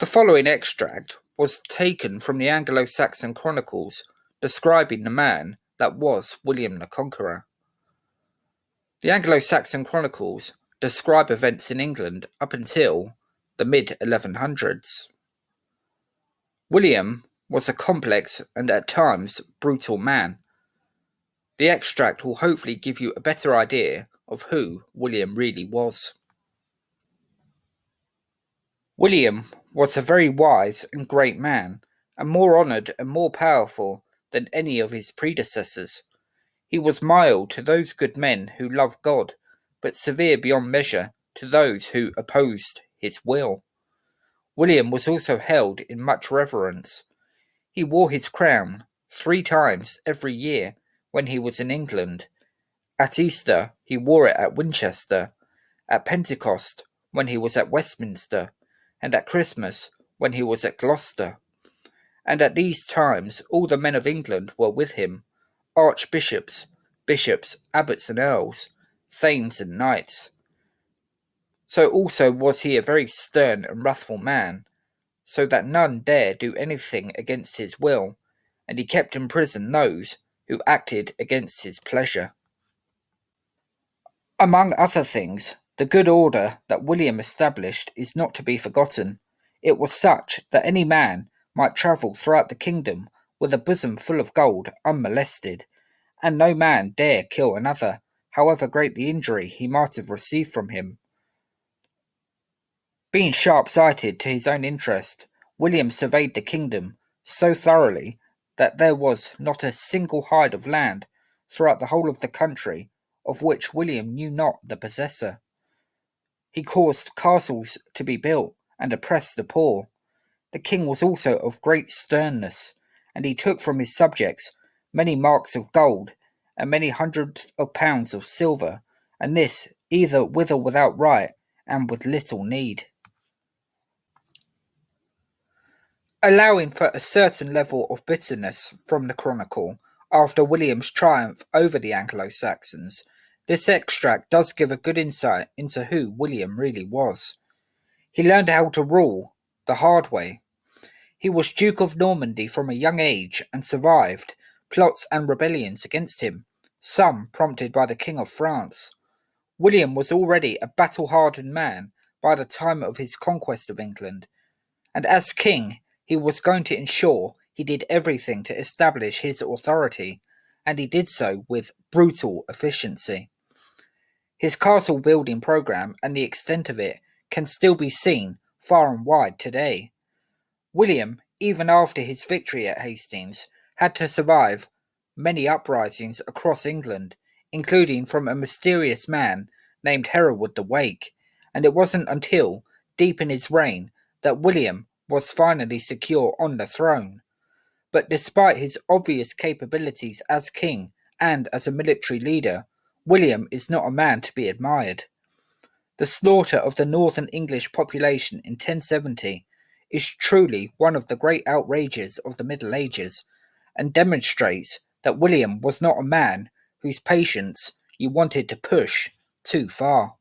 following extract was taken from the Anglo-Saxon chronicles describing the man that was William the Conqueror. The Anglo-Saxon chronicles describe events in England up until the mid-1100s. William was a complex and at times brutal man. The extract will hopefully give you a better idea of who William really was. William was a very wise and great man, and more honoured and more powerful than any of his predecessors. He was mild to those good men who loved God, but severe beyond measure to those who opposed his will. William was also held in much reverence. He wore his crown 3 times every year when he was in England. At Easter, he wore it at Winchester, at Pentecost, when he was at Westminster, and at Christmas, when he was at Gloucester. And at these times all the men of England were with him, archbishops, bishops, abbots and earls, thanes and knights. So also was he a very stern and wrathful man, so that none dare do anything against his will, and he kept in prison those who acted against his pleasure. Among other things, the good order that William established is not to be forgotten. It was such that any man might travel throughout the kingdom with a bosom full of gold unmolested, and no man dare kill another, however great the injury he might have received from him. Being sharp-sighted to his own interest, William surveyed the kingdom so thoroughly that there was not a single hide of land throughout the whole of the country of which William knew not the possessor. He caused castles to be built and oppressed the poor. The king was also of great sternness, and he took from his subjects many marks of gold and many hundreds of pounds of silver, and this either with or without right and with little need. Allowing for a certain level of bitterness from the chronicle after William's triumph over the Anglo-Saxons, this extract does give a good insight into who William really was. He learned how to rule the hard way. He was Duke of Normandy from a young age and survived plots and rebellions against him, some prompted by the King of France. William was already a battle-hardened man by the time of his conquest of England, and as king he was going to ensure he did everything to establish his authority, and he did so with brutal efficiency. His castle building program and the extent of it can still be seen far and wide today. William, even after his victory at Hastings, had to survive many uprisings across England, including from a mysterious man named Hereward the Wake, and it wasn't until deep in his reign that William was finally secure on the throne. But despite his obvious capabilities as king and as a military leader, William is not a man to be admired. The slaughter of the northern English population in 1070 is truly one of the great outrages of the Middle Ages, and demonstrates that William was not a man whose patience you wanted to push too far.